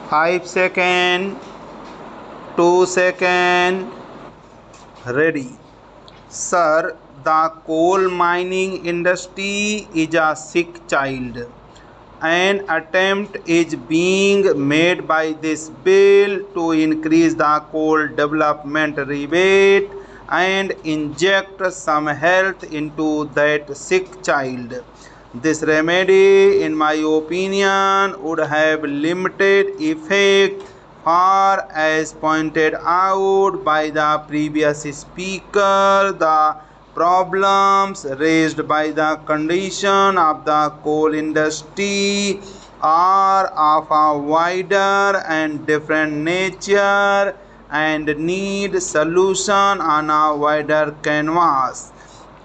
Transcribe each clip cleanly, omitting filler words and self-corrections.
5 seconds, 2 seconds, ready. Sir, the coal mining industry is a sick child. An attempt is being made by this bill to increase the coal development rebate and inject some health into that sick child. This remedy, in my opinion, would have limited effect, far as pointed out by the previous speaker. The problems raised by the condition of the coal industry are of a wider and different nature and need solution on a wider canvas.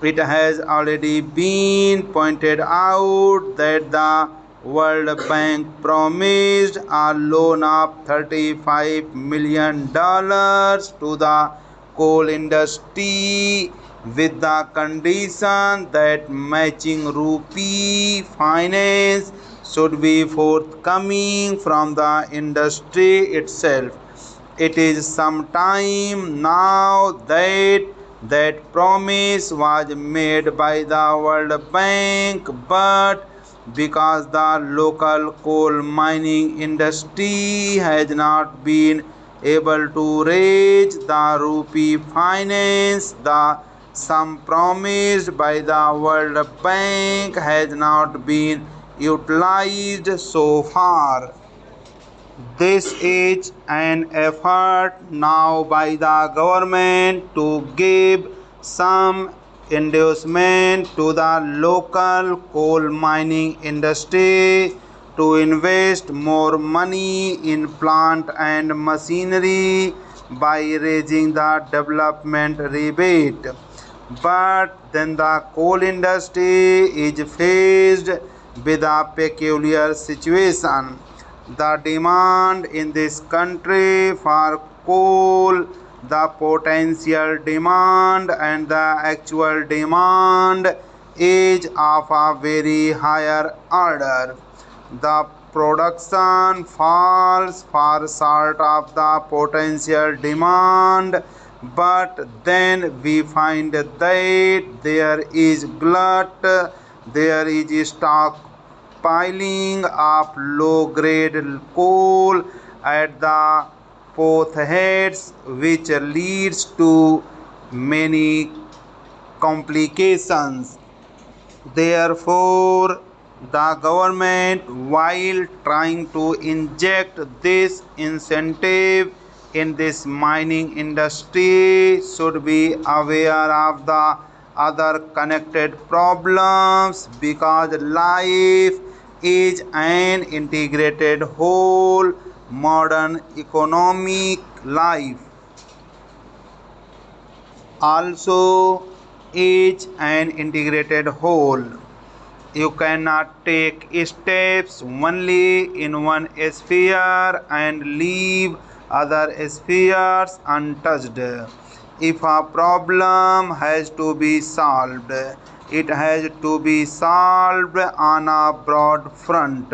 It has already been pointed out that the World Bank promised a loan of $35 million to the coal industry with the condition that matching rupee finance should be forthcoming from the industry itself. It is some time now that promise was made by the World Bank, but because the local coal mining industry has not been able to raise the rupee finance, the sum promised by the World Bank has not been utilized so far. This is an effort now by the government to give some inducement to the local coal mining industry to invest more money in plant and machinery by raising the development rebate. But then the coal industry is faced with a peculiar situation. The demand in this country for coal, the potential demand and the actual demand is of a very higher order. The production falls far short of the potential demand, but then we find that there is glut, there is stock piling of low-grade coal at the potheads, which leads to many complications. Therefore, the government, while trying to inject this incentive in this mining industry, should be aware of the other connected problems, because life is an integrated whole. Modern economic life also is an integrated whole. You cannot take steps only in one sphere and leave other spheres untouched. If a problem has to be solved, it has to be solved on a broad front.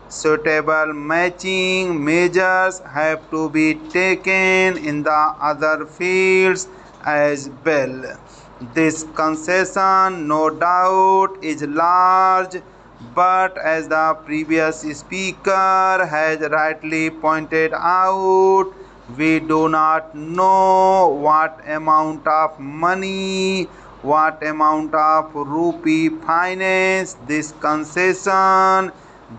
Suitable matching measures have to be taken in the other fields as well. This concession, no doubt, is large, but as the previous speaker has rightly pointed out, we do not know what amount of money, what amount of rupee finance this concession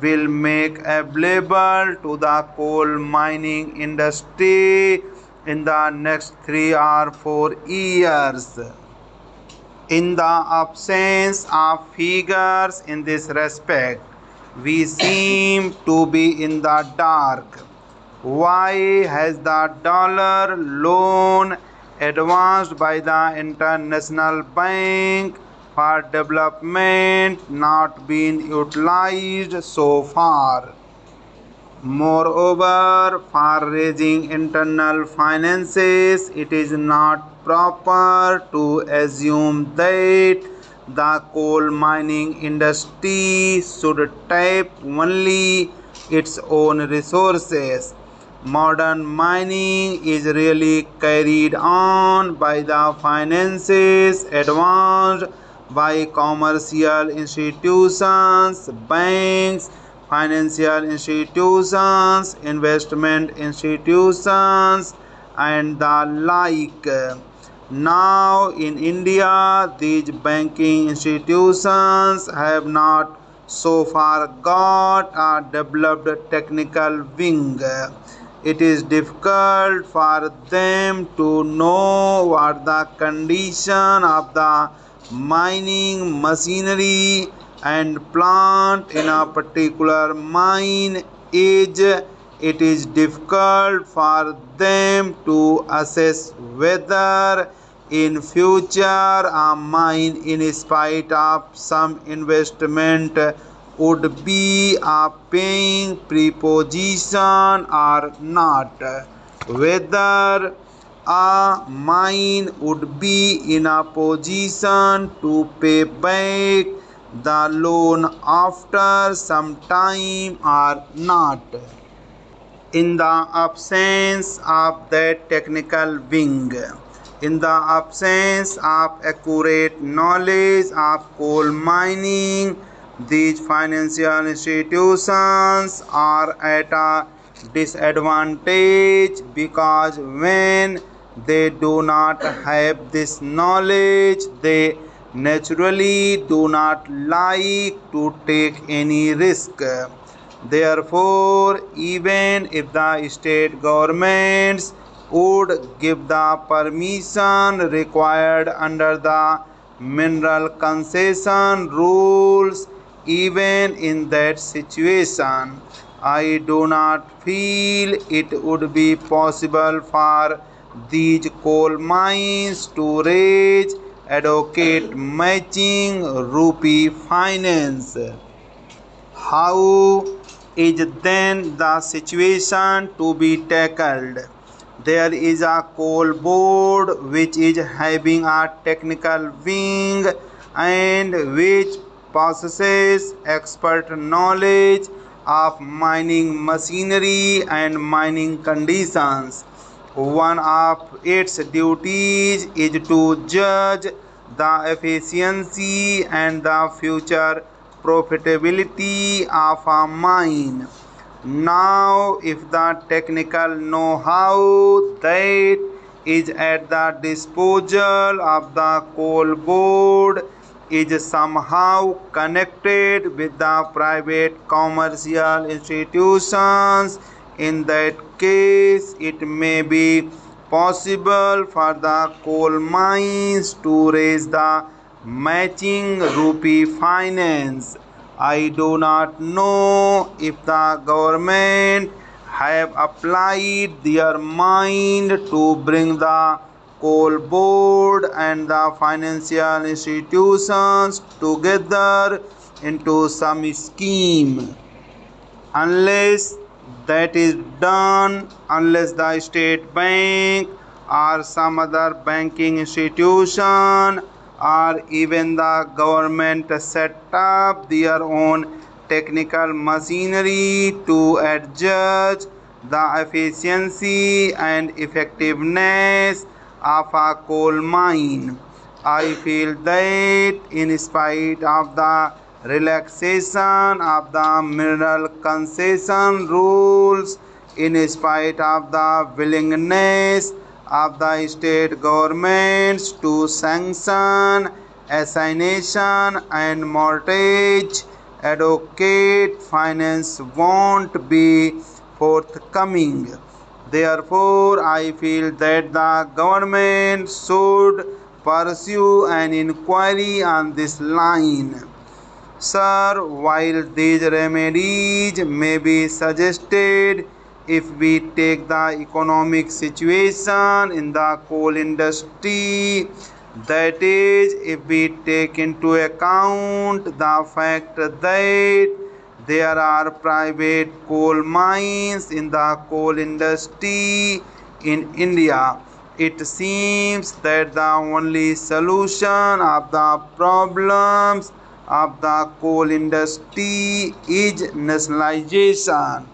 will make available to the coal mining industry in the next 3 or 4 years. In the absence of figures in this respect, we seem to be in the dark. Why has the dollar loan advanced by the International Bank for Development not been utilized so far? Moreover, for raising internal finances, it is not proper to assume that the coal mining industry should tap only its own resources. Modern mining is really carried on by the finances advanced by commercial institutions, banks, financial institutions, investment institutions, and the like. Now in India, these banking institutions have not so far got a developed technical wing. It is difficult for them to know what the condition of the mining machinery and plant in a particular mine is. It is difficult for them to assess whether in future a mine, in spite of some investment, would be a paying preposition or not, whether a mine would be in a position to pay back the loan after some time or not. In the absence of that technical wing, in the absence of accurate knowledge of coal mining, these financial institutions are at a disadvantage because when they do not have this knowledge, they naturally do not like to take any risk. Therefore, even if the state governments would give the permission required under the mineral concession rules, even in that situation, I do not feel it would be possible for these coal mines to raise adequate matching rupee finance. How is then the situation to be tackled? There is a coal board which is having a technical wing and which possesses expert knowledge of mining machinery and mining conditions. One of its duties is to judge the efficiency and the future profitability of a mine. Now, if the technical know-how that is at the disposal of the coal board is somehow connected with the private commercial institutions, in that case it may be possible for the coal mines to raise the matching rupee finance. I do not know if the government have applied their mind to bring the coal board and the financial institutions together into some scheme. Unless that is done, unless the state bank or some other banking institution or even the government set up their own technical machinery to adjust the efficiency and effectiveness of a coal mine, I feel that in spite of the relaxation of the mineral concession rules, in spite of the willingness of the state governments to sanction assignation and mortgage, adequate finance won't be forthcoming. Therefore, I feel that the government should pursue an inquiry on this line. Sir, while these remedies may be suggested, if we take the economic situation in the coal industry, that is, if we take into account the fact that there are private coal mines in the coal industry in India, it seems that the only solution of the problems of the coal industry is nationalization.